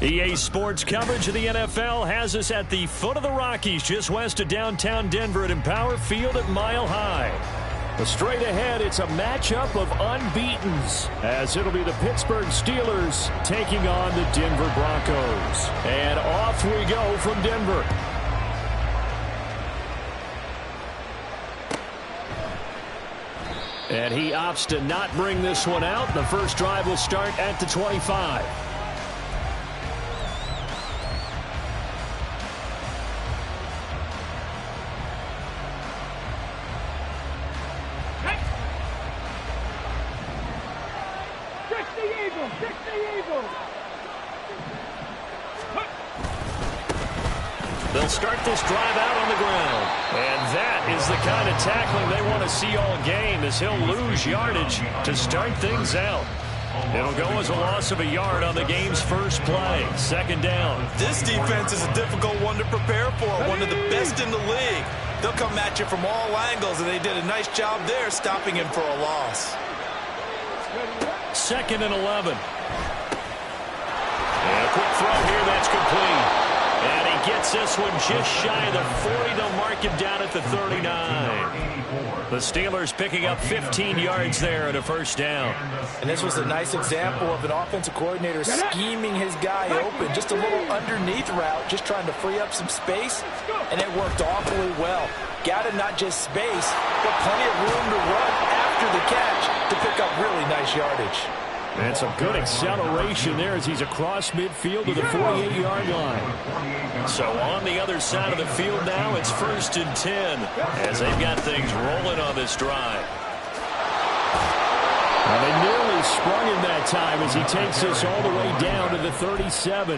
EA Sports coverage of the NFL has us at the foot of the Rockies, just west of downtown Denver at Empower Field at Mile High. But straight ahead, it's a matchup of unbeatens, as it'll be the Pittsburgh Steelers taking on the Denver Broncos. And off we go from Denver. And he opts to not bring this one out. The first drive will start at the 25. They'll start this drive out on the ground. And that is the kind of tackling they want to see all game, as he'll lose yardage to start things out. It'll go as a loss of a yard on the game's first play. Second down. This defense is a difficult one to prepare for, one of the best in the league. They'll come at you from all angles, and they did a nice job there stopping him for a loss. Second and 11. And a quick throw here, that's complete. And he gets this one just shy of the 40. They'll mark him down at the 39. The Steelers picking up 15 yards there at a first down. And this was a nice example of an offensive coordinator scheming his guy open. Just a little underneath route, just trying to free up some space. And it worked awfully well. Got him not just space, but plenty of room to run after the catch to pick up really nice yardage. And some good acceleration there as he's across midfield to the 48-yard line. So on the other side of the field now, it's 1st and 10 as they've got things rolling on this drive. And they nearly sprung him that time as he takes this all the way down to the 37.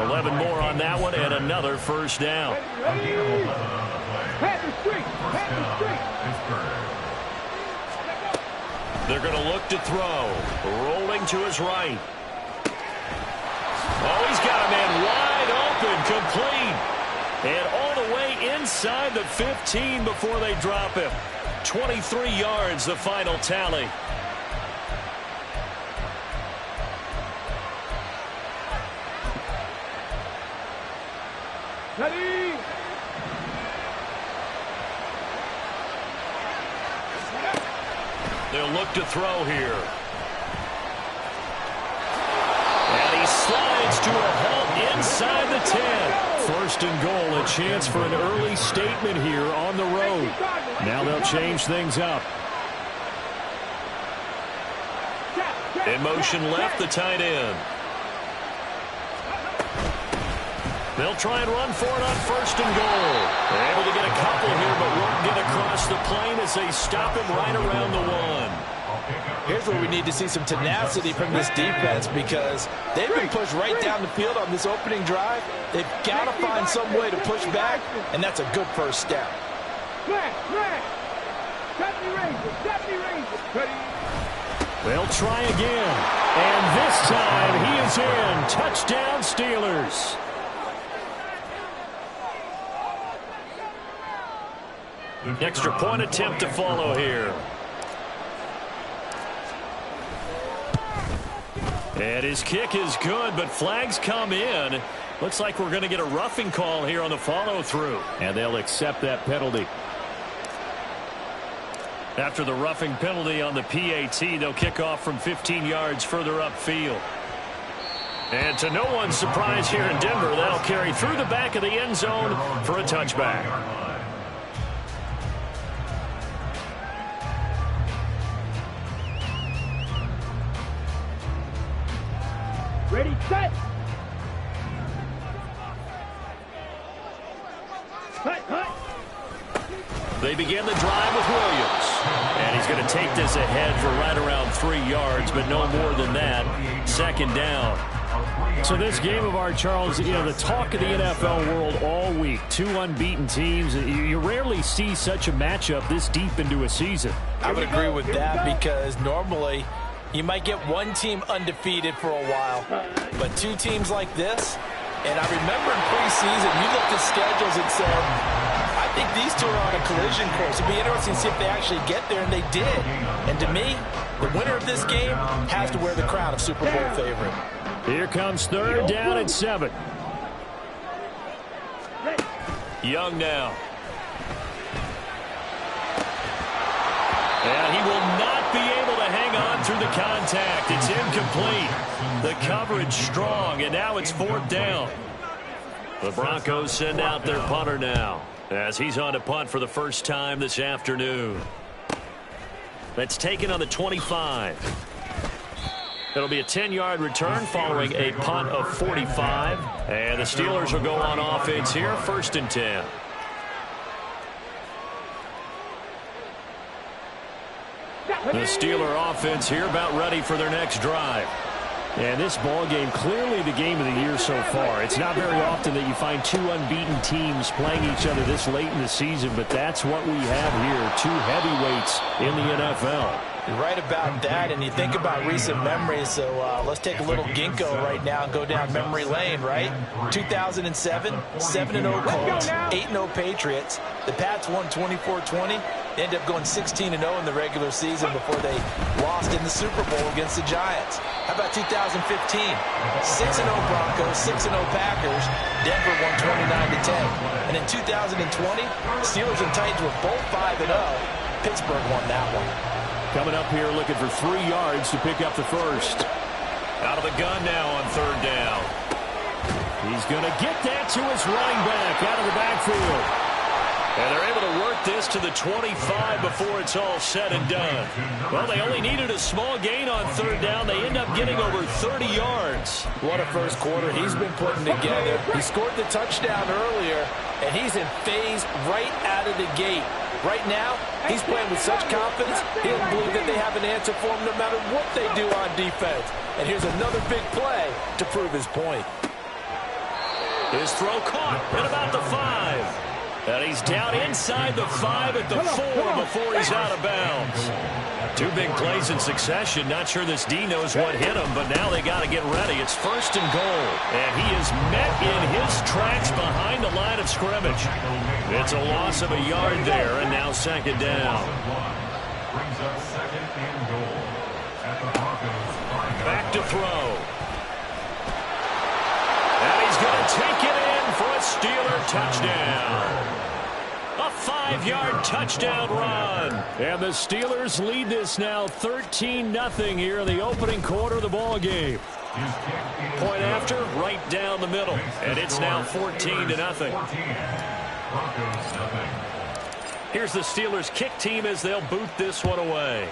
11 more on that one and another first down. They're going to look to throw. Rolling to his right. Oh, he's got a man wide open, complete. And all the way inside the 15 before they drop him. 23 yards, the final tally. Ready? They'll look to throw here. And he slides to a halt inside the 10. 1st and goal, a chance for an early statement here on the road. Now they'll change things up. In motion left, the tight end. They'll try and run for it on 1st and goal. They're able to get a couple here, but won't get across the plane as they stop him right around the 1. Here's where we need to see some tenacity from this defense, because they've been pushed right down the field on this opening drive. They've got to find some way to push back, and that's a good first step. They'll try again. And this time he is in. Touchdown, Steelers. Extra point attempt to follow here. And his kick is good, but flags come in. Looks like we're going to get a roughing call here on the follow-through. And they'll accept that penalty. After the roughing penalty on the PAT, they'll kick off from 15 yards further upfield. And to no one's surprise here in Denver, that'll carry through the back of the end zone for a touchback. Ready, set. They begin the drive with Williams. And he's going to take this ahead for right around 3 yards, but no more than that. 2nd down. So this game of art, Charles, you know, the talk of the NFL world all week. 2 unbeaten teams. You rarely see such a matchup this deep into a season. I would agree with that, because normally you might get one team undefeated for a while, but 2 teams like this, and I remember in preseason, you looked at schedules and said, I think these 2 are on a collision course. It'd be interesting to see if they actually get there, and they did. And to me, the winner of this game has to wear the crown of Super Bowl favorite. Here comes third down and 7. Young now. And he will not be able to hang on through the contact. It's incomplete. The coverage strong, and now it's fourth down. The Broncos send out their punter now, as he's on to punt for the first time this afternoon. That's taken on the 25. It'll be a 10-yard return following a punt of 45. And the Steelers will go on offense here, first and 10. The Steeler offense here about ready for their next drive. And this ball game, clearly the game of the year so far. It's not very often that you find two unbeaten teams playing each other this late in the season, but that's what we have here, two heavyweights in the NFL. You're right about that, and you think about recent memories, so let's take a little ginkgo right now and go down memory lane, right? 2007, 7-0 Colts, 8-0 Patriots. The Pats won 24-20. They ended up going 16-0 in the regular season before they lost in the Super Bowl against the Giants. How about 2015? 6-0 Broncos, 6-0 Packers. Denver won 29-10. And in 2020, Steelers and Titans were both 5-0. Pittsburgh won that one. Coming up here looking for 3 yards to pick up the first. Out of the gun now on third down. He's going to get that to his running back out of the backfield. And they're able to work this to the 25 before it's all said and done. Well, they only needed a small gain on third down. They end up getting over 30 yards. What a first quarter he's been putting together. He scored the touchdown earlier, and he's in phase right out of the gate. Right now, he's playing with such confidence, he doesn't believe that they have an answer for him no matter what they do on defense. And here's another big play to prove his point. His throw caught at about the 5. And he's down inside the 5 at the 4 before he's out of bounds. 2 big plays in succession. Not sure this D knows what hit him, but now they got to get ready. It's first and goal. And he is met in his tracks behind the line of scrimmage. It's a loss of a yard there, and now second down. Back to throw. And he's going to take it in for a Steeler touchdown. A 5-yard touchdown run. And the Steelers lead this now 13-0 here in the opening quarter of the ball game. Point after, right down the middle. And it's now 14-0. Here's the Steelers kick team as they'll boot this one away.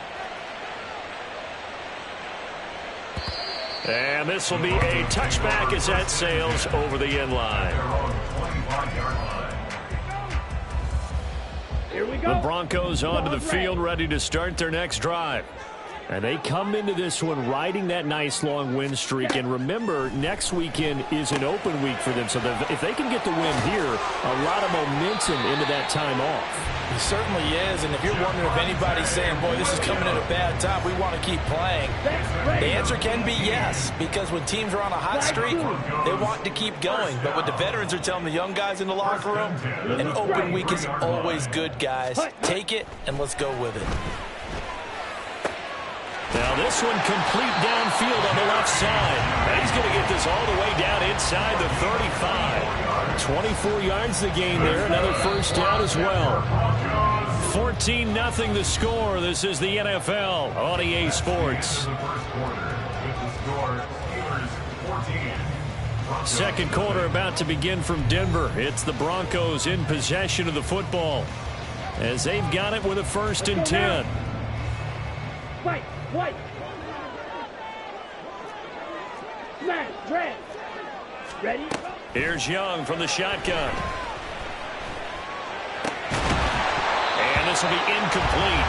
And this will be a touchback as that sails over the end line. Here we go. The Broncos onto the field, ready to start their next drive. And they come into this one riding that nice long win streak. And remember, next weekend is an open week for them. So if they can get the win here, a lot of momentum into that time off. He certainly is. And if you're wondering if anybody's saying, boy, this is coming at a bad time, we want to keep playing, the answer can be yes. Because when teams are on a hot streak, they want to keep going. But what the veterans are telling the young guys in the locker room, an open week is always good, guys. Take it and let's go with it. Now this one complete downfield on the left side. And he's going to get this all the way down inside the 35. 24 yards the gain there. Another first down as well. 14-0 the score. This is the NFL on EA Sports. Second quarter about to begin from Denver. It's the Broncos in possession of the football as they've got it with a 1st and 10. White. Smash, red. Ready? Here's Young from the shotgun. And this will be incomplete.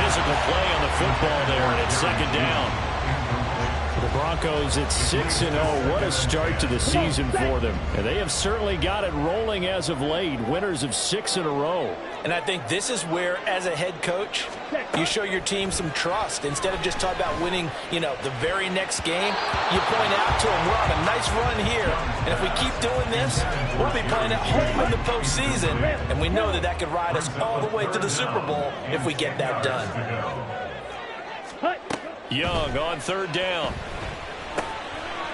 Physical play on the football there, and it's second down. The Broncos, it's 6-0. What a start to the season for them. And they have certainly got it rolling as of late. Winners of 6 in a row. And I think this is where, as a head coach, you show your team some trust. Instead of just talking about winning, the very next game, you point out to them, we're on a nice run here. And if we keep doing this, we'll be playing at home in the postseason. And we know that could ride us all the way to the Super Bowl if we get that done. Young on third down.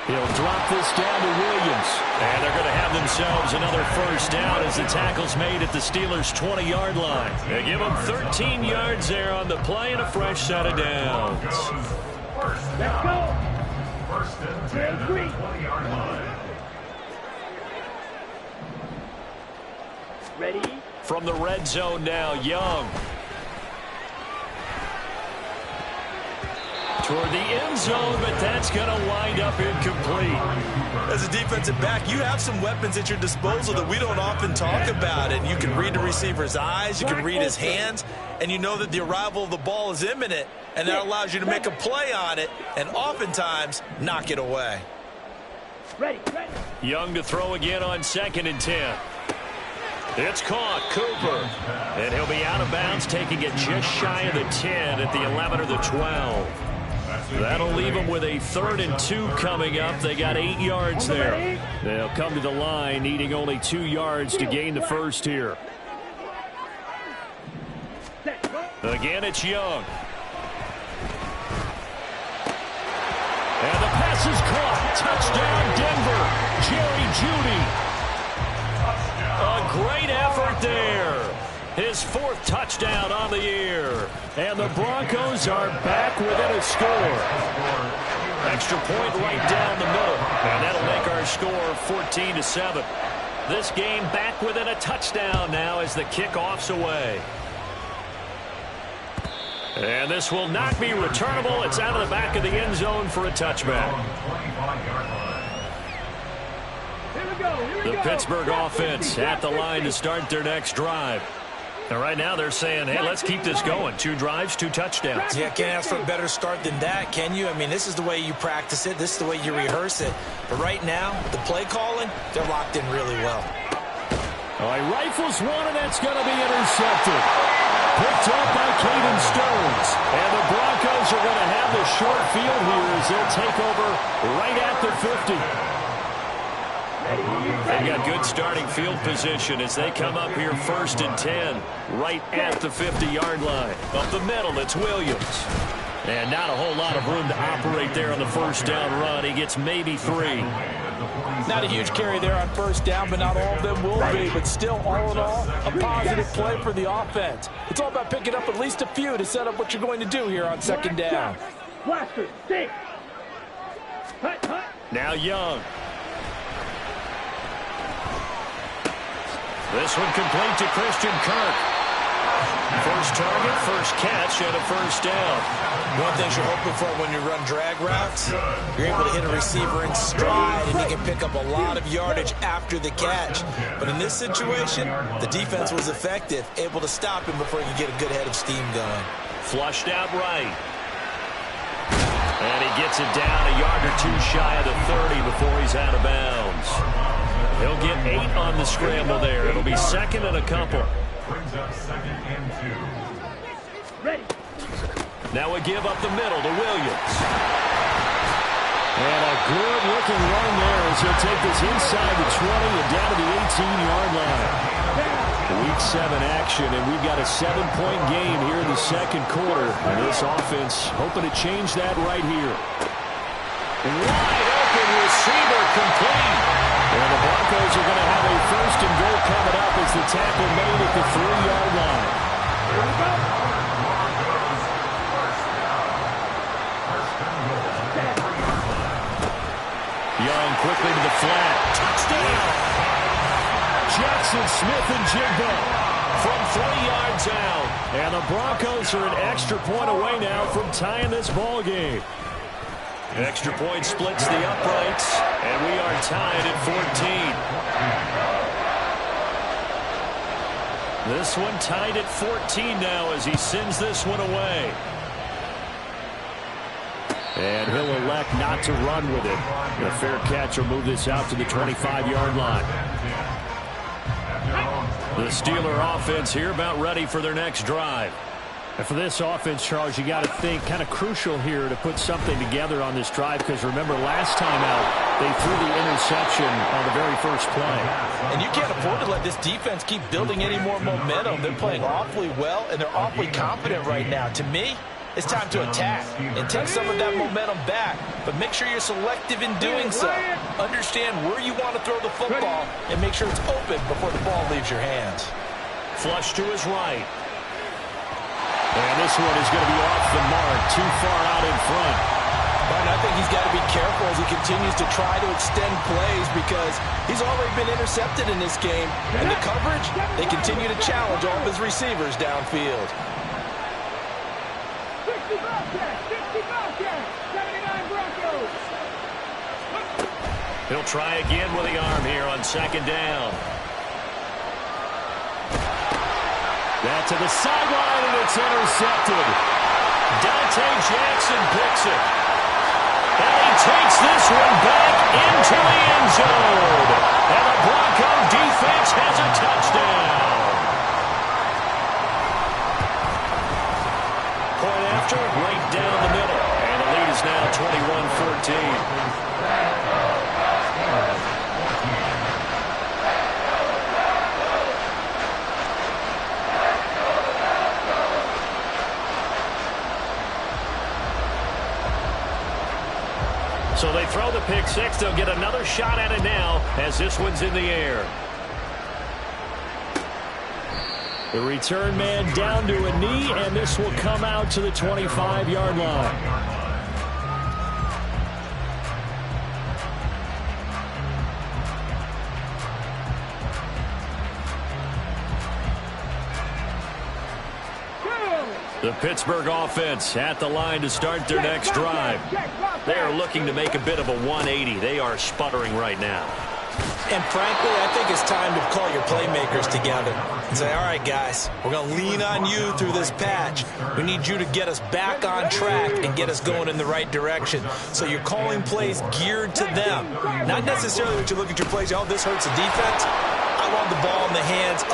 He'll drop this down to Williams. And they're going to have themselves another first down as the tackle's made at the Steelers' 20-yard line. They give them 13 yards there on the play and a fresh set of downs. Let's go. First and 10, 20-yard line. Ready? From the red zone now, Young. Toward the end zone, but that's going to wind up incomplete. As a defensive back, you have some weapons at your disposal that we don't often talk about. And you can read the receiver's eyes, you can read his hands, and you know that the arrival of the ball is imminent, and that allows you to make a play on it and oftentimes knock it away. Ready. Young to throw again on 2nd and 10. It's caught, Cooper. And he'll be out of bounds, taking it just shy of the 10 at the 11 or the 12. That'll leave them with a 3rd and 2 coming up. They got 8 yards there. They'll come to the line, needing only 2 yards to gain the first here. Again, it's Young. And the pass is caught. Touchdown, Denver. Jerry Jeudy. A great effort there. His 4th touchdown on the year. And the Broncos are back within a score. Extra point right down the middle. And that'll make our score 14-7. This game back within a touchdown now as the kickoff's away. And this will not be returnable. It's out of the back of the end zone for a touchback. The Pittsburgh offense at the line to start their next drive. And right now they're saying, hey, let's keep this going. 2 drives, 2 touchdowns. Yeah, can't ask for a better start than that, can you? I mean, this is the way you practice it. This is the way you rehearse it. But right now, the play calling, they're locked in really well. All right, rifles one, and that's going to be intercepted. Picked up by Caden Stearns. And the Broncos are going to have the short field here as they'll take over right at the 50. They got good starting field position as they come up here 1st and 10, right at the 50-yard line. Up the middle, it's Williams. And not a whole lot of room to operate there on the first down run. He gets maybe 3. Not a huge carry there on first down, but not all of them will be. But still, all in all, a positive play for the offense. It's all about picking up at least a few to set up what you're going to do here on 2nd down. Blaster, stick. Now Young. This one complete to Christian Kirk. First target, first catch, and a first down. One thing you're hoping for when you run drag routes, you're able to hit a receiver in stride, and he can pick up a lot of yardage after the catch. But in this situation, the defense was effective, able to stop him before he could get a good head of steam going. Flushed out right. And he gets it down a yard or 2 shy of the 30 before he's out of bounds. He'll get 8 on the scramble there. It'll be 2nd and a couple. Brings up 2nd and 2. Ready. Now we give up the middle to Williams. And a good-looking run there as he'll take this inside the 20 and down to the 18-yard line. Week 7 action, and we've got a 7-point game here in the 2nd quarter. And this offense hoping to change that right here. Wide open receiver complete. And the Broncos are going to have a 1st and goal coming up as the tackle made at the 3-yard line. Here we go. Young quickly to the flat. Touchdown. Jackson Smith-Njigba from 3 yards out. And the Broncos are an extra point away now from tying this ball game. Extra point splits the uprights, and we are tied at 14. This one tied at 14 now as he sends this one away. And he'll elect not to run with it. The fair catch will move this out to the 25-yard line. The Steeler offense here about ready for their next drive. And for this offense, Charles, you got to think kind of crucial here to put something together on this drive because remember last time out they threw the interception on the very first play. And you can't afford to let this defense keep building any more momentum. They're playing awfully well and they're awfully confident right now. To me, it's time to attack and take some of that momentum back. But make sure you're selective in doing so. Understand where you want to throw the football and make sure it's open before the ball leaves your hands. Flush to his right. And this one is going to be off the mark, too far out in front. And I think he's got to be careful as he continues to try to extend plays because he's already been intercepted in this game. And the coverage, they continue to challenge all of his receivers downfield. 60 Bobcats, 79 Broncos. He'll try again with the arm here on second down. That to the sideline, and it's intercepted. Dante Jackson picks it. And he takes this one back into the end zone. And the Bronco defense has a touchdown. Point after, right down the middle. And the lead is now 21-14. So they throw the pick six. They'll get another shot at it now as this one's in the air. The return man down to a knee, and this will come out to the 25-yard line. The Pittsburgh offense at the line to start their next drive. They are looking to make a bit of a 180. They are sputtering right now. And frankly, I think it's time to call your playmakers together and say, all right, guys, we're going to lean on you through this patch. We need you to get us back on track and get us going in the right direction. So you're calling plays geared to them. Not necessarily what you look at your plays, oh, this hurts the defense. I want the ball in the hands of...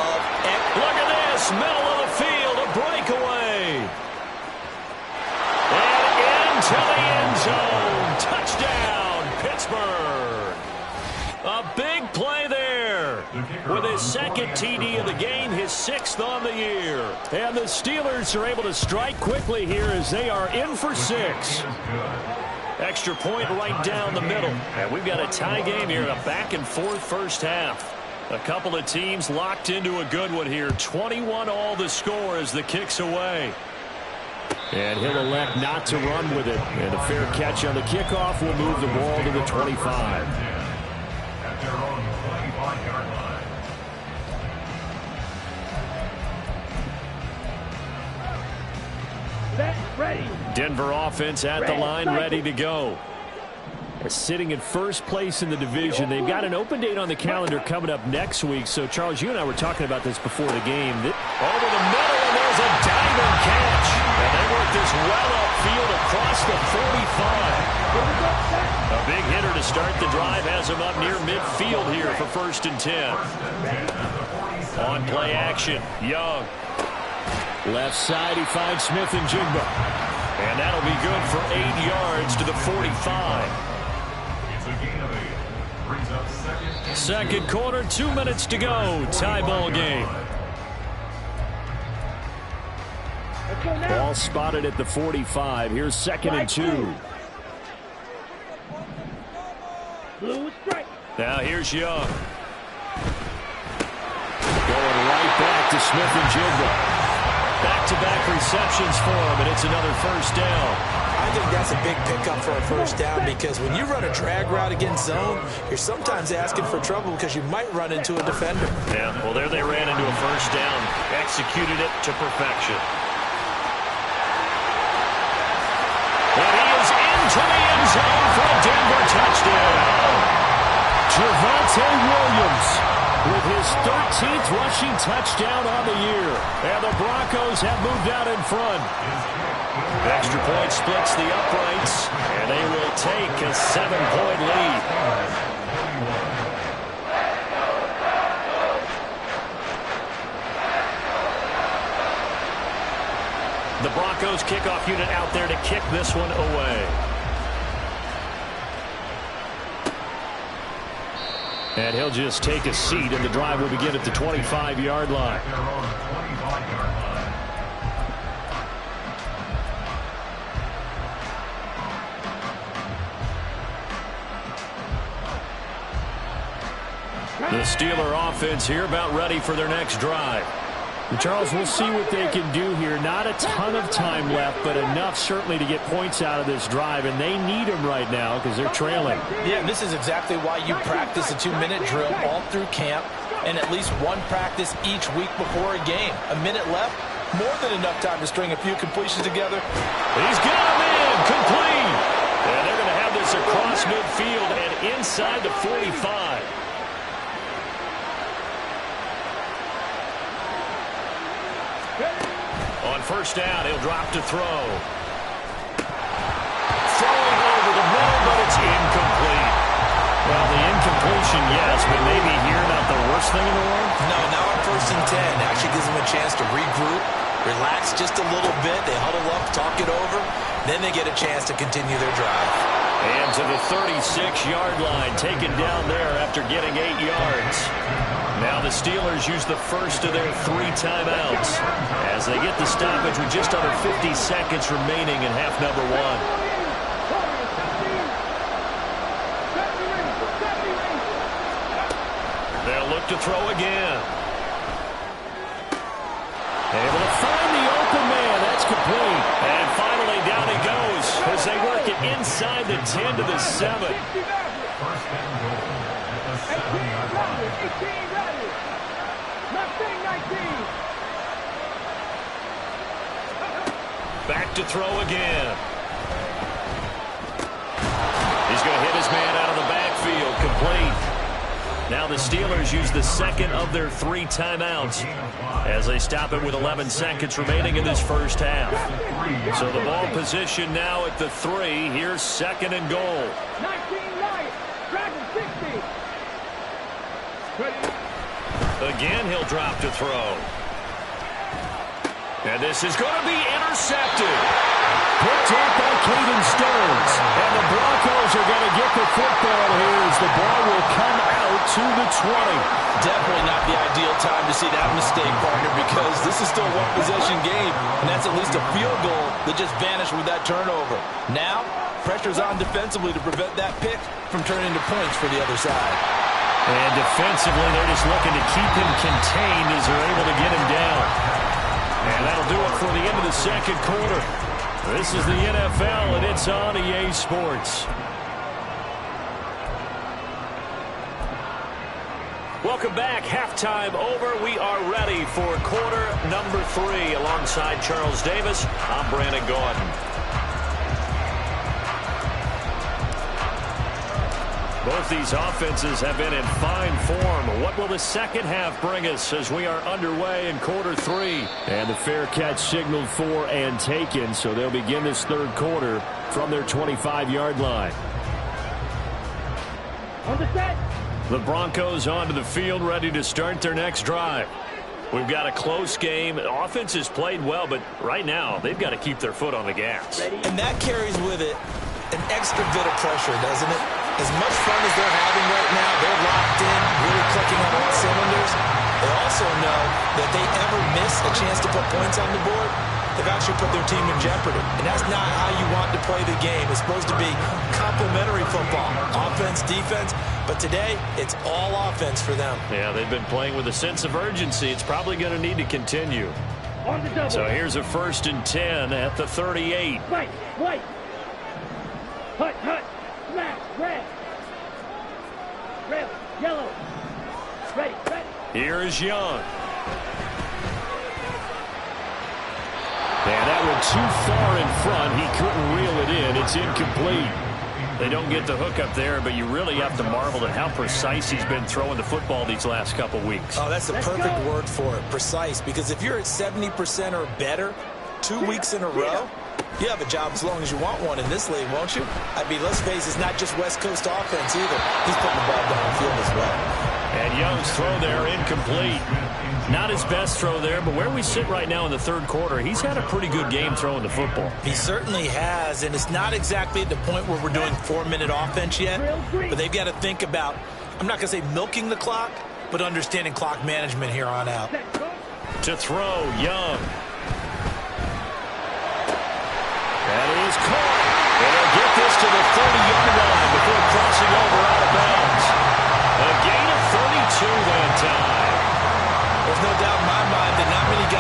Look at this, middle of the field, a breakaway. And into the end zone. Touchdown, Pittsburgh. A big play there. With his second TD of the game, his sixth on the year. And the Steelers are able to strike quickly here as they are in for 6. Extra point right down the middle. And we've got a tie game here, a back-and-forth first half. A couple of teams locked into a good one here. 21 all the score as the kick's away. And he'll elect not to run with it. And a fair catch on the kickoff will move the ball to the 25. At their own 25-yard line. Set, ready. Denver offense at the line, ready to go. Sitting in first place in the division. They've got an open date on the calendar coming up next week. So, Charles, you and I were talking about this before the game. Over the middle, and there's a diving catch. And they work this well upfield across the 45. A big hitter to start the drive has him up near midfield here for 1st and 10. On play action, Young. Left side, he finds Smith and Jigba. And that'll be good for 8 yards to the 45. Second quarter, 2 minutes to go. Tie ball game. Ball spotted at the 45. Here's 2nd and 2. Blue strike. Now here's Young. Going right back to Smith and Jigba. Back-to-back receptions for him, and it's another first down. I think that's a big pickup for a first down because when you run a drag route against zone, you're sometimes asking for trouble because you might run into a defender. Yeah, well, there they ran into a first down. Executed it to perfection. And he is into the end zone for a Denver touchdown. Javonte Williams with his 13th rushing touchdown on the year. And the Broncos have moved out in front. Extra point splits the uprights, and they will take a 7-point lead. The Broncos kickoff unit out there to kick this one away. And he'll just take a seat, and the drive will begin at the 25-yard line. The Steeler offense here about ready for their next drive. And Charles, we'll see what they can do here. Not a ton of time left, but enough certainly to get points out of this drive, and they need them right now because they're trailing. Yeah, and this is exactly why you practice a 2-minute drill all through camp and at least one practice each week before a game. A minute left, more than enough time to string a few completions together. He's got him in, complete. And they're going to have this across midfield and inside the 45. On first down, he'll drop to throw. Throwing over the middle, but it's incomplete. Well, the incompletion, yes, but maybe here not the worst thing in the world? No, now on 1st and 10. Actually gives them a chance to regroup, relax just a little bit. They huddle up, talk it over. Then they get a chance to continue their drive. And to the 36-yard line, taken down there after getting 8 yards. Now the Steelers use the first of their 3 timeouts as they get the stoppage with just under 50 seconds remaining in half number 1. They'll look to throw again. Able to find the open man. That's complete. And finally down he goes as they work it inside the 10 to the 7. First and goal at the 7-yard line. Back to throw again. He's going to hit his man out of the backfield. Complete. Now the Steelers use the second of their 3 timeouts as they stop it with 11 seconds remaining in this first half. So the ball position now at the 3. Here's 2nd and goal. 19-9, Dragon 60. Again, he'll drop to throw. And this is going to be intercepted. Picked up by Caden Stones. And the Broncos are going to get the football here as the ball will come out to the 20. Definitely not the ideal time to see that mistake, partner, because this is still a one-possession game, and that's at least a field goal that just vanished with that turnover. Now, pressure's on defensively to prevent that pick from turning into points for the other side. And defensively, they're just looking to keep him contained as they're able to get him down. And that'll do it for the end of the second quarter. This is the NFL, and it's on EA Sports. Welcome back. Halftime over. We are ready for quarter number 3. Alongside Charles Davis, I'm Brandon Gaudin. Both these offenses have been in fine form. What will the second half bring us as we are underway in quarter 3? And the fair catch signaled for and taken, so they'll begin this third quarter from their 25-yard line. On the set. The Broncos onto the field, ready to start their next drive. We've got a close game. The offense has played well, but right now they've got to keep their foot on the gas. And that carries with it an extra bit of pressure, doesn't it? As much fun as they're having right now, they're locked in, really clicking on all cylinders. They also know that if they ever miss a chance to put points on the board, they've actually put their team in jeopardy. And that's not how you want to play the game. It's supposed to be complementary football, offense, defense. But today, it's all offense for them. Yeah, they've been playing with a sense of urgency. It's probably going to need to continue. On the double. So here's a 1st and 10 at the 38. White, white. Hut, hut. Smash, red. Red, yellow. Ready, ready. Here is Young. And that one too far in front. He couldn't reel it in. It's incomplete. They don't get the hook up there, but you really have to marvel at how precise he's been throwing the football these last couple weeks. Oh, that's the perfect word for it, precise. Because if you're at 70% or better 2 weeks in a row, you have a job as long as you want one in this league, won't you? I mean, let's face it, it's not just West Coast offense either. He's putting the ball downfield as well. And Young's throw there incomplete. Not his best throw there, but where we sit right now in the third quarter, he's had a pretty good game throwing the football. He certainly has, and it's not exactly at the point where we're doing 4-minute offense yet, but they've got to think about, I'm not going to say milking the clock, but understanding clock management here on out. To throw, Young. That is caught. And they'll get this to the 30-yard line before crossing over out of bounds. A gain of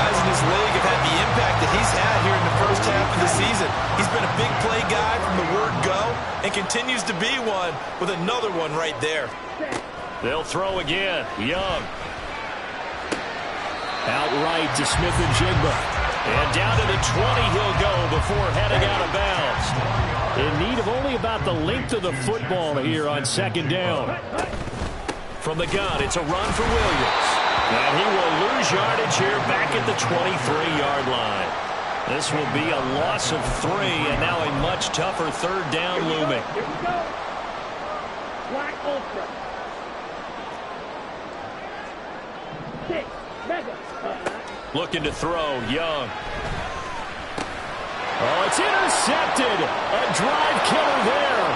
guys in this league have had the impact that he's had here in the first half of the season. He's been a big play guy from the word go and continues to be one with another one right there. They'll throw again. Young. Outright to Smith-Njigba. And down to the 20 he'll go before heading out of bounds. In need of only about the length of the football here on second down. From the gun, it's a run for Williams. And he will lose yardage here back at the 23-yard line. This will be a loss of 3, and now a much tougher third down looming. Here we go. Black Ultra. 6. Mega. Looking to throw. Young. Oh, it's intercepted. A drive killer there.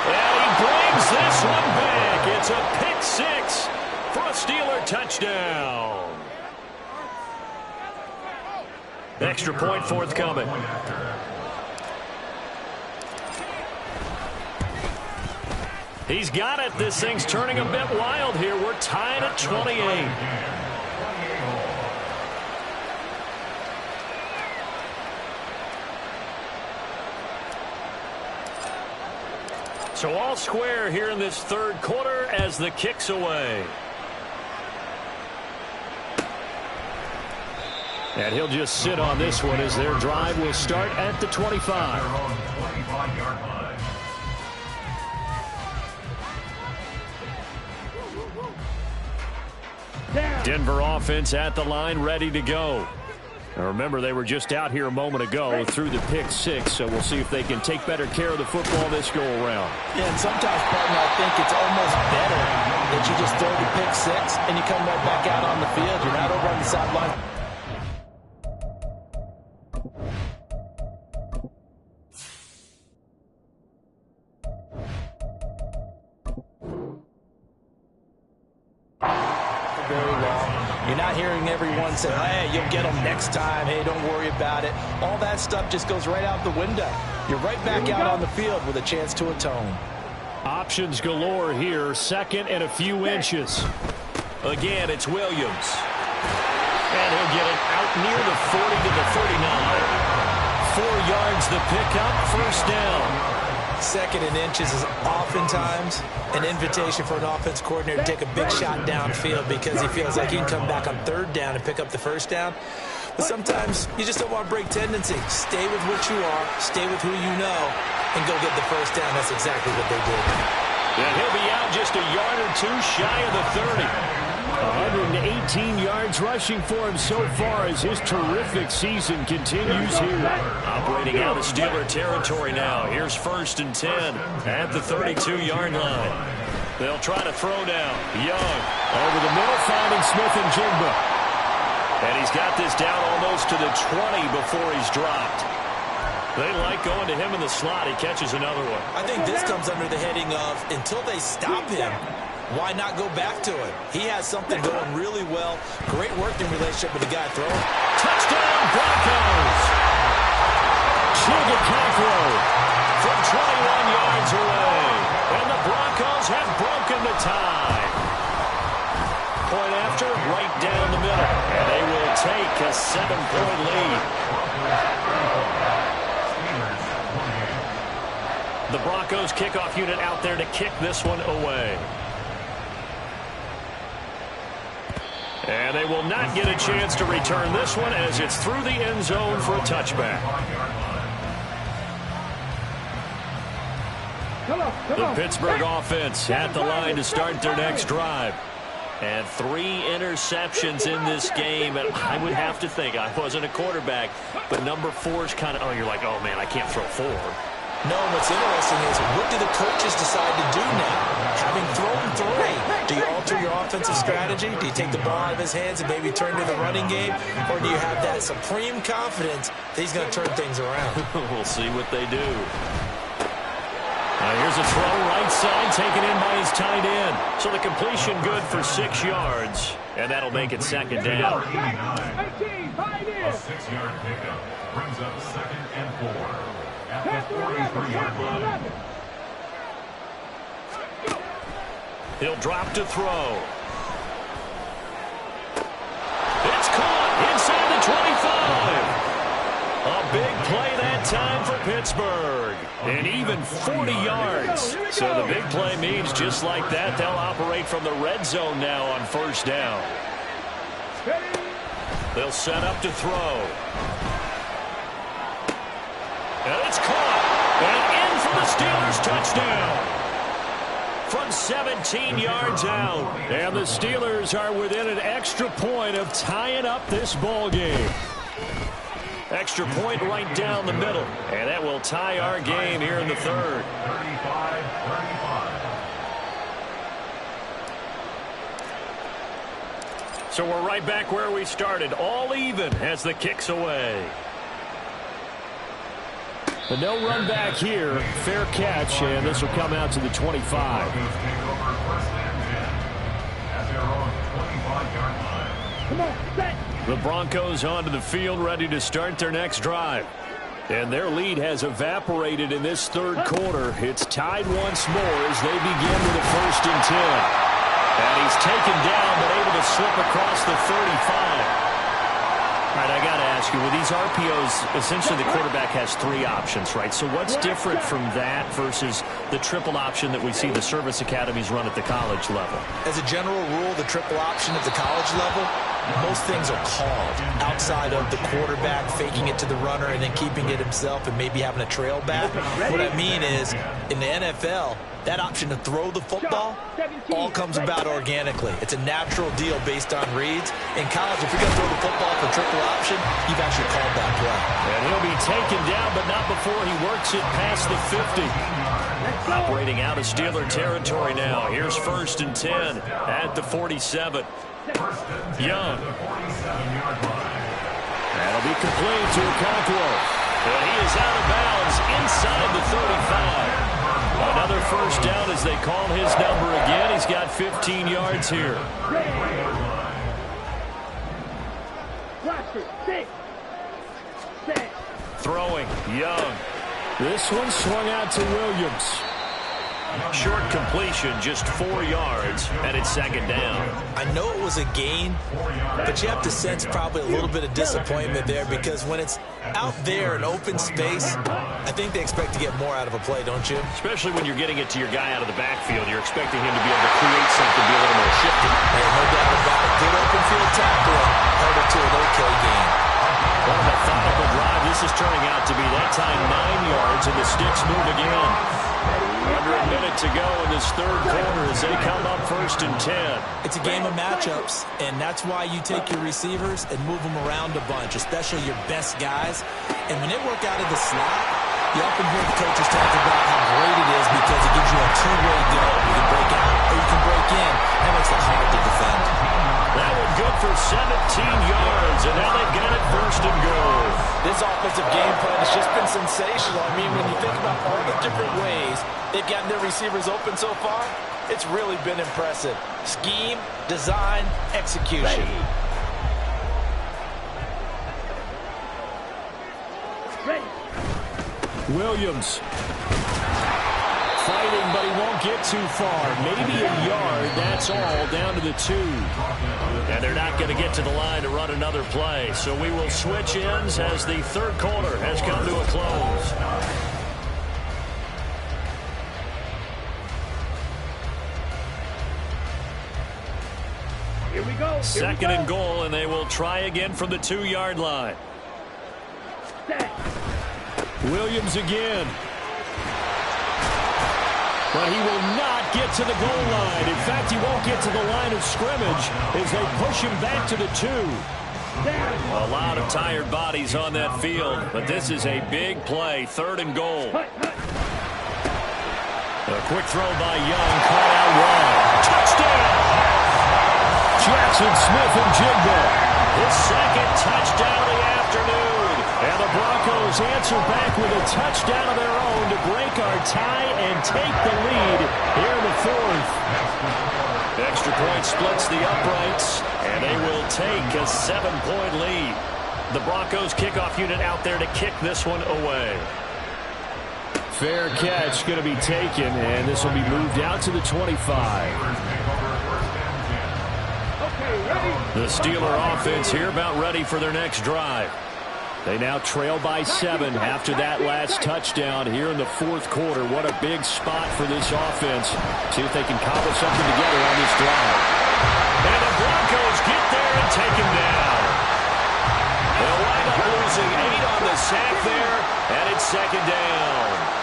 And he brings this one back. It's a pick 6 for a Steeler touchdown. Extra point forthcoming. He's got it. This thing's turning a bit wild here. We're tied at 28. So all square here in this third quarter as the kick's away. And he'll just sit on this one as their drive will start at the 25. Denver offense at the line, ready to go. Now remember, they were just out here a moment ago through the pick 6, so we'll see if they can take better care of the football this go-around. Yeah, and sometimes, partner, I think it's almost better that you just throw the pick 6 and you come right back out on the field. You're not over on the sideline. You're not hearing everyone say, hey, you'll get them next time. Hey, don't worry about it. All that stuff just goes right out the window. You're right back out on the field with a chance to atone. Options galore here. Second and a few inches. Again, it's Williams. And he'll get it out near the 40 to the 39. 4 yards the pickup, first down. Second and inches is oftentimes an invitation for an offense coordinator to take a big shot downfield because he feels like he can come back on third down and pick up the first down. But sometimes you just don't want to break tendency. Stay with what you are, stay with who you know, and go get the first down. That's exactly what they did. And he'll be out just a yard or 2 shy of the 30. 118 yards rushing for him so far as his terrific season continues here. Operating out of Steeler territory now. Here's 1st and 10 at the 32-yard line. They'll try to throw down. Young over the middle, finding Smith-Njigba. And he's got this down almost to the 20 before he's dropped. They like going to him in the slot. He catches another one. I think this comes under the heading of until they stop him, why not go back to it? He has something going really well. Great working relationship with the guy throwing. Touchdown, Broncos! Chigakakro from 21 yards away. And the Broncos have broken the tie. Point after, right down the middle. And they will take a 7-point lead. The Broncos kickoff unit out there to kick this one away. And they will not get a chance to return this one as it's through the end zone for a touchback. The Pittsburgh offense at the line to start their next drive. And 3 interceptions in this game. And I would have to think, I wasn't a quarterback, but number 4 is kind of, oh, you're like, oh, man, I can't throw 4. No, what's interesting is what do the coaches decide to do now? Having thrown 3, do you alter your offensive strategy? Do you take the ball out of his hands and maybe turn to the running game? Or do you have that supreme confidence that he's going to turn things around? We'll see what they do. Here's a throw right side taken in by his tight end. So the completion good for 6 yards. And that'll make it second down. A 6-yard pickup brings up 2nd and 4. At the 43-yard line. He'll drop to throw. It's caught inside the 25. A big play that time for Pittsburgh. And even 40 yards. So the big play means just like that, they'll operate from the red zone now on first down. They'll set up to throw. And it's caught. And in for the Steelers touchdown. From 17 yards out. And the Steelers are within an extra point of tying up this ball game. Extra point right down the middle. And that will tie our game here in the third. 35-35. So we're right back where we started. All even as the kick's away. But no run back here. Fair catch, and this will come out to the 25. The Broncos onto the field, ready to start their next drive. And their lead has evaporated in this third quarter. It's tied once more as they begin with a 1st and 10. And he's taken down, but able to slip across the 35. All right, I got to ask you, with these RPOs, essentially the quarterback has 3 options, right? So what's different from that versus the triple option that we see the service academies run at the college level? As a general rule, the triple option at the college level, most things are called outside of the quarterback faking it to the runner and then keeping it himself and maybe having a trail back. What I mean is, in the NFL, that option to throw the football all comes about organically. It's a natural deal based on reads. In college, if you're going to throw the football for triple option, you've actually called that play. And he'll be taken down, but not before he works it past the 50. Operating out of Steeler territory now. Here's 1st and 10 at the 47. Young. That'll be complete to Okonkwo. And he is out of bounds inside the 35. Another 1st down as they call his number again. He's got 15 yards here. Throwing, Young. This one swung out to Williams. Short completion, just 4 yards, and it's 2nd down. I know it was a gain, but you have to sense probably a little bit of disappointment there because when it's out there in open space, I think they expect to get more out of a play, don't you? Especially when you're getting it to your guy out of the backfield. You're expecting him to be able to create something, be a little more shifty. Hey, no doubt about it. Good open field tackling. Held it to an okay gain. What a methodical drive this is turning out to be. That time 9 yards, and the sticks move again. Under a minute to go in this third quarter as they come up 1st and 10. It's a game of matchups, and that's why you take your receivers and move them around a bunch, especially your best guys. And when they work out of the slot, you often hear the coaches talk about how great it is because it gives you a two-way go. You can break out or you can break in. That makes it hard to defend. That one good for 17 yards, and now they've got it 1st and goal. This offensive game plan has just been sensational. I mean, when you think about all the different ways they've gotten their receivers open so far, it's really been impressive. Scheme, design, execution. Ready. Williams. Fighting, but he won't get too far. Maybe a yard, that's all, down to the 2. And they're not going to get to the line to run another play. So we will switch ends as the third quarter has come to a close. Here we go. 2nd and goal, and they will try again from the 2-yard line. Williams again. But he will not get to the goal line. In fact, he won't get to the line of scrimmage as they push him back to the 2. A lot of tired bodies on that field, but this is a big play. 3rd and goal. A quick throw by Young, caught out wide. Touchdown! Jackson Smith and Jigba. His 2nd touchdown of the afternoon. And the Broncos answer back with a touchdown of their own to break our tie and take the lead here in the 4th. Extra point splits the uprights, and they will take a 7-point lead. The Broncos kickoff unit out there to kick this one away. Fair catch going to be taken, and this will be moved out to the 25. The Steeler offense here about ready for their next drive. They now trail by 7 after that last touchdown here in the fourth quarter. What a big spot for this offense. See if they can cobble something together on this drive. And the Broncos get there and take him down. They'll wind up losing 8 on the sack there, and it's second down.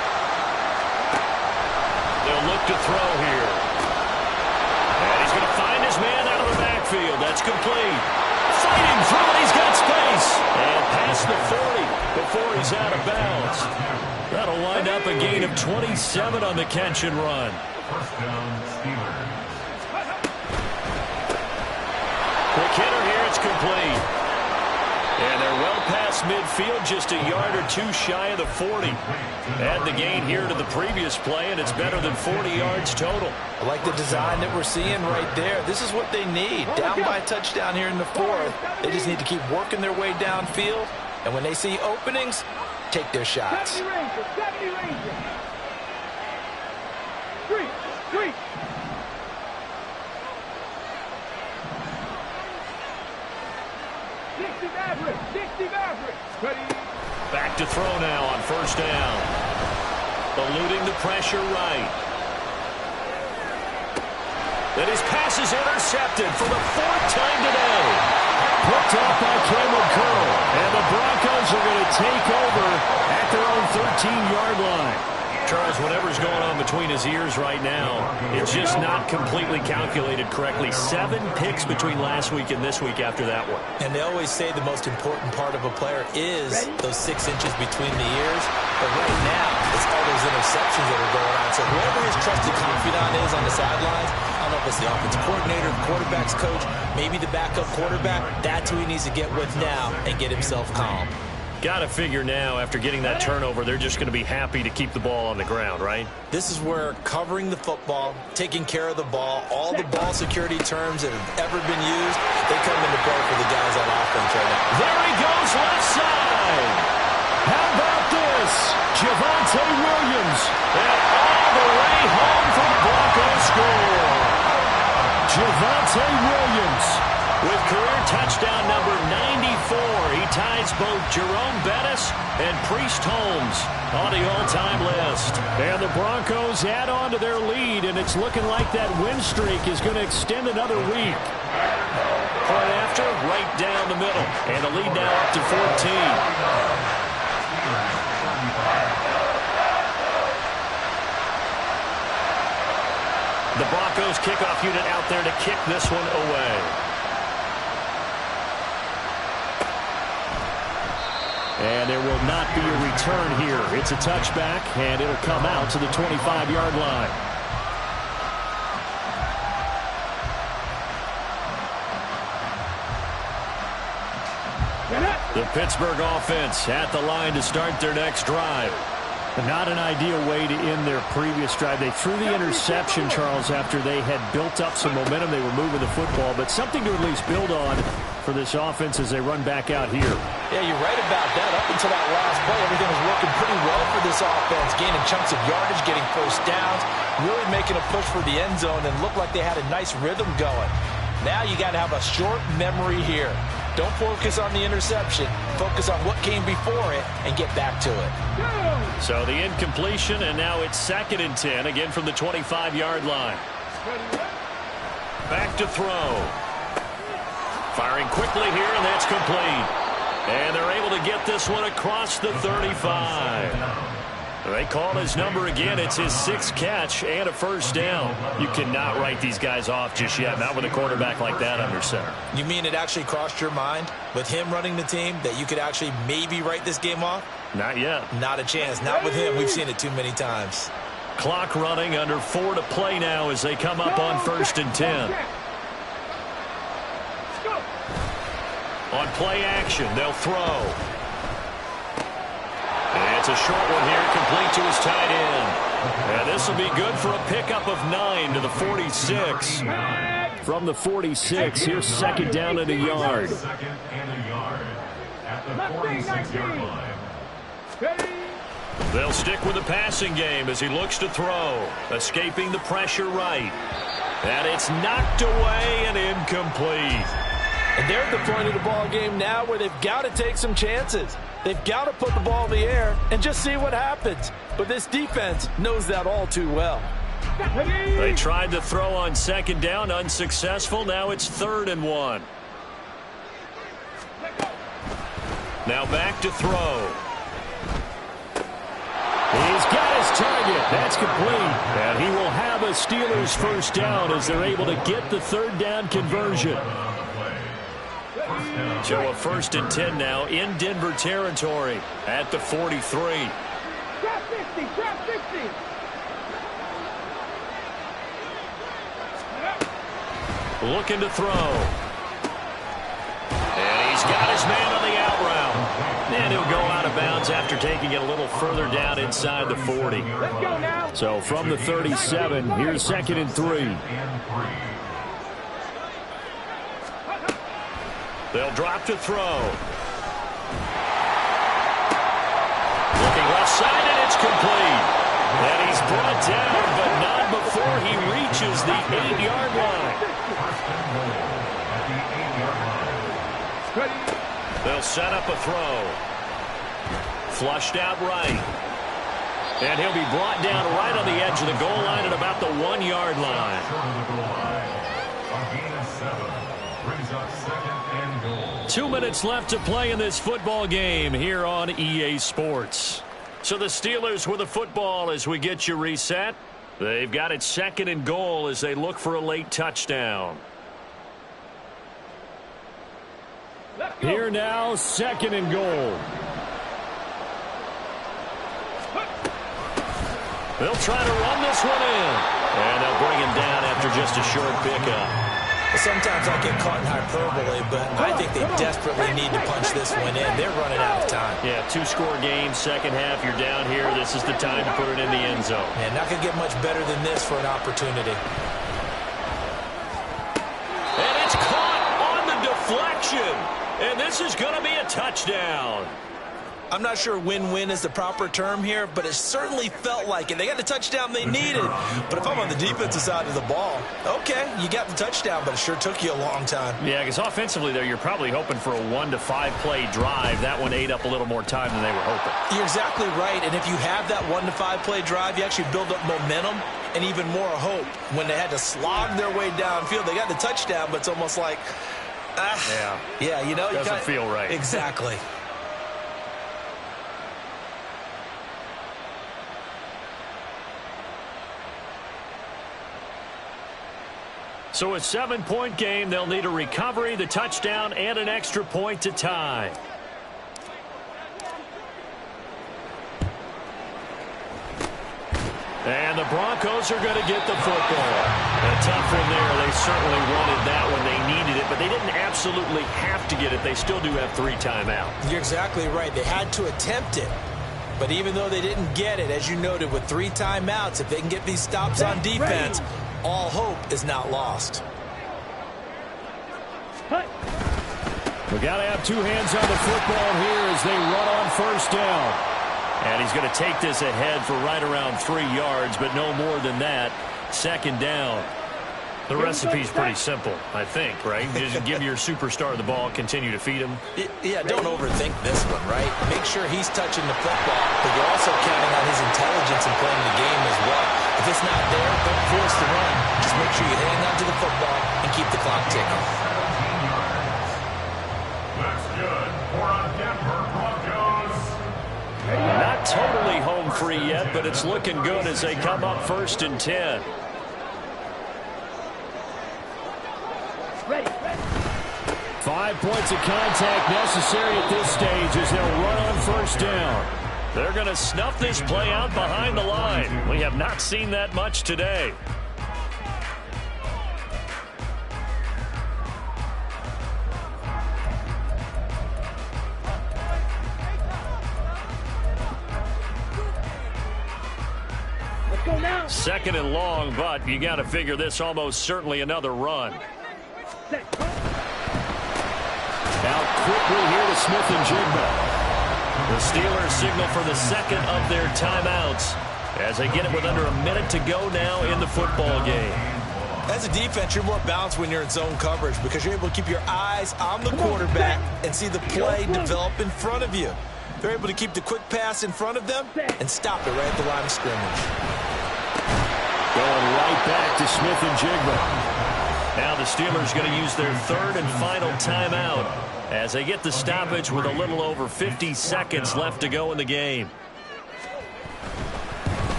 They'll look to throw here. And he's going to find his man out of the backfield. That's complete. Fighting through it, he's got space. And past the 40 before he's out of bounds. That'll wind up a gain of 27 on the catch and run. First down, Steelers. Quick hitter here, it's complete. And they're well past midfield, just a yard or 2 shy of the 40. Add the gain here to the previous play, and it's better than 40 yards total. I like the design that we're seeing right there. This is what they need. Down by a touchdown here in the fourth. They just need to keep working their way downfield. And when they see openings, take their shots. 70 Rangers. 3. Back to throw now on first down. Eluding the pressure right. Then his pass is intercepted for the 4th time today. Picked off by Cameron Curl. And the Broncos are going to take over at their own 13-yard line. Charles, whatever's going on between his ears right now, it's just not completely calculated correctly. 7 picks between last week and this week after that one. And they always say the most important part of a player is those 6 inches between the ears. But right now, it's all those interceptions that are going on. So whoever his trusted confidant is on the sidelines, I don't know if it's the offensive coordinator, the quarterback's coach, maybe the backup quarterback, that's who he needs to get with now and get himself calm. Got to figure now, after getting that turnover, they're just going to be happy to keep the ball on the ground, right? This is where covering the football, taking care of the ball, all the ball security terms that have ever been used, they come into play for the guys on offense right now. There he goes, left side. How about this? Javonte Williams. And all the way home for the Broncos score. Javonte Williams with career touchdown number 94. He ties both Jerome Bettis and Priest Holmes on the all-time list. And the Broncos add on to their lead, and it's looking like that win streak is going to extend another week. Point after, right down the middle. And the lead now up to 14. The Broncos kickoff unit out there to kick this one away. And there will not be a return here. It's a touchback, and it'll come out to the 25-yard line. The Pittsburgh offense at the line to start their next drive. Not an ideal way to end their previous drive. They threw the interception, Charles, after they had built up some momentum. They were moving the football, but something to at least build on for this offense as they run back out here. Yeah, you're right about that. Up until that last play, everything was working pretty well for this offense, gaining chunks of yardage, getting first downs, really making a push for the end zone, and looked like they had a nice rhythm going. Now you got to have a short memory here. Don't focus on the interception. Focus on what came before it and get back to it. So the incompletion, and now it's 2nd and 10, again from the 25-yard line. Back to throw. Firing quickly here, and that's complete. And they're able to get this one across the 35. They call his number again. It's his 6th catch and a first down. You cannot write these guys off just yet, not with a quarterback like that under center. You mean it actually crossed your mind with him running the team that you could actually maybe write this game off? Not yet. Not a chance. Not with him. We've seen it too many times. Clock running, under 4 to play now as they come up on 1st and 10. On play action, they'll throw. And it's a short one here, complete to his tight end. And this will be good for a pickup of 9 to the 46. From the 46, here's 2nd down and a yard. 2nd and a yard at the 46-yard line. They'll stick with the passing game as he looks to throw. Escaping the pressure right. And it's knocked away and incomplete. And they're at the point of the ball game now where they've got to take some chances. They've got to put the ball in the air and just see what happens. But this defense knows that all too well. They tried to throw on second down, unsuccessful. Now it's 3rd and 1. Now back to throw. He's got his target. That's complete. And he will have a Steelers first down as they're able to get the 3rd down conversion. So a 1st and 10 now in Denver territory at the 43. Trap 50, trap 50. Looking to throw. And he's got his man on the out route. And he'll go out of bounds after taking it a little further down inside the 40. Let's go now. So from the 37, here's 2nd and 3. They'll drop to throw. Looking left side, and it's complete. And he's brought down, but not before he reaches the 8-yard line. They'll set up a throw. Flushed out right. And he'll be brought down right on the edge of the goal line at about the 1-yard line. 2 minutes left to play in this football game here on EA Sports. So the Steelers with the football as we get you reset. They've got it 2nd and goal as they look for a late touchdown. Here now, 2nd and goal. They'll try to run this one in. And they'll bring him down after just a short pickup. Sometimes I get caught in hyperbole, but I think they desperately need to punch this one in. They're running out of time. Yeah, 2-score game, second half. You're down here. This is the time to put it in the end zone. And not going to get much better than this for an opportunity. And it's caught on the deflection. And this is going to be a touchdown. I'm not sure win-win is the proper term here, but it certainly felt like it. They got the touchdown they needed. But if I'm on the defensive side of the ball, okay, you got the touchdown, but it sure took you a long time. Yeah, because offensively there, you're probably hoping for a 1 to 5 play drive. That one ate up a little more time than they were hoping. You're exactly right. And if you have that 1 to 5 play drive, you actually build up momentum and even more hope. When they had to slog their way downfield, they got the touchdown, but it's almost like, yeah, you know, doesn't feel right. Exactly. So a 7-point game. They'll need a recovery, the touchdown, and an extra point to tie. And the Broncos are going to get the football. A tough one there. They certainly wanted that when they needed it, but they didn't absolutely have to get it. They still do have 3 timeouts. You're exactly right. They had to attempt it. But even though they didn't get it, as you noted, with 3 timeouts, if they can get these stops on defense, all hope is not lost. We got to have 2 hands on the football here as they run on first down. And he's going to take this ahead for right around 3 yards, but no more than that. 2nd down. The recipe's pretty simple, I think, right? Just give your superstar the ball, continue to feed him. Yeah, don't overthink this one, right? Make sure he's touching the football, but you're also counting on his intelligence in playing the game as well. If it's not there, don't force the run. Just make sure you hang on to the football and keep the clock ticking. That's good for a Denver Broncos. Not totally home free yet, but it's looking good as they come up 1st and 10. Ready. 5 points of contact necessary at this stage as they'll run on first down. They're going to snuff this play out behind the line. We have not seen that much today. Let's go now. 2nd and long, but you got to figure this almost certainly another run. Set. Now quickly here to Smith and Jigba. The Steelers signal for the second of their timeouts as they get it with under a minute to go now in the football game. As a defense, you're more balanced when you're in zone coverage because you're able to keep your eyes on the quarterback and see the play develop in front of you. They're able to keep the quick pass in front of them and stop it right at the line of scrimmage. Going right back to Smith and Jigba. Now the Steelers going to use their third and final timeout as they get the stoppage with a little over 50 seconds left to go in the game.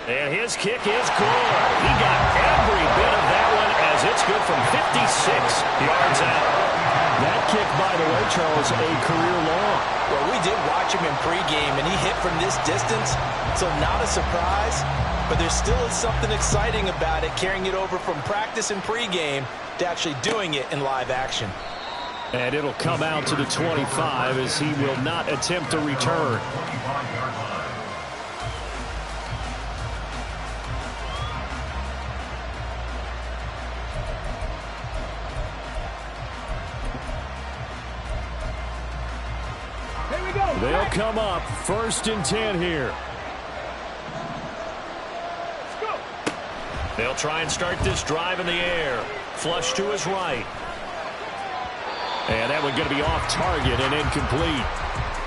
And his kick is good. He got every bit of that one as it's good from 56 yards out. That kick, by the way, Charles, a career long. Well, we did watch him in pregame, and he hit from this distance, so not a surprise. But there still is something exciting about it, carrying it over from practice and pregame to actually doing it in live action. And it'll come out to the 25 as he will not attempt to return. Here we go. They'll come up 1st and 10 here. They'll try and start this drive in the air. Flush to his right. And that one going to be off target and incomplete.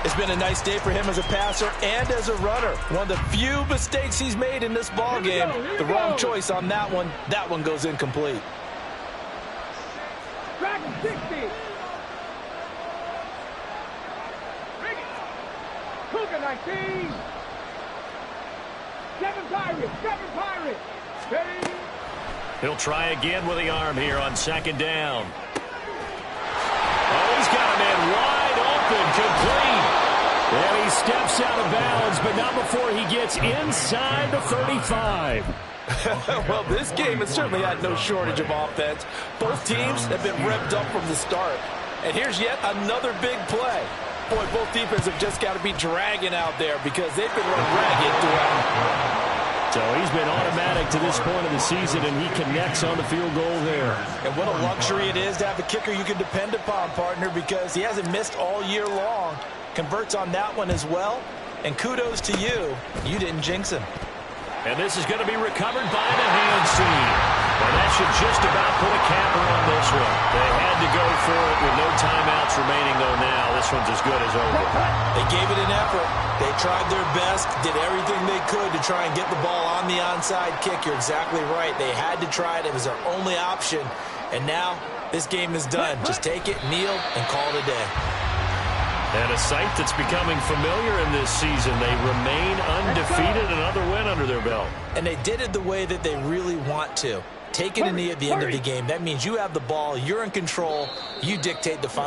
It's been a nice day for him as a passer and as a runner. One of the few mistakes he's made in this ball game. The wrong choice on that one. That one goes incomplete. Track 60. Cougar 19. 7 Pirates. Ready. He'll try again with the arm here on 2nd down. Oh, he's got a man wide open, complete. And he steps out of bounds, but not before he gets inside the 35. Well, this game has certainly had no shortage of offense. Both teams have been revved up from the start. And here's yet another big play. Boy, both defenses have just got to be dragging out there because they've been run ragged throughout. So he's been automatic to this point of the season, and he connects on the field goal there. And what a luxury it is to have a kicker you can depend upon, partner, because he hasn't missed all year long. Converts on that one as well. And kudos to you. You didn't jinx him. And this is going to be recovered by the hands team. And that should just about put a capper on this one. They had to go for it with no timeouts remaining, though, now. This one's as good as over. They gave it an effort. They tried their best, did everything they could to try and get the ball on the onside kick. You're exactly right. They had to try it. It was their only option. And now this game is done. Just take it, kneel, and call it a day. And a sight that's becoming familiar in this season. They remain undefeated, another win under their belt. And they did it the way that they really want to. Taking a knee at the end of the game, that means you have the ball, you're in control, you dictate the final.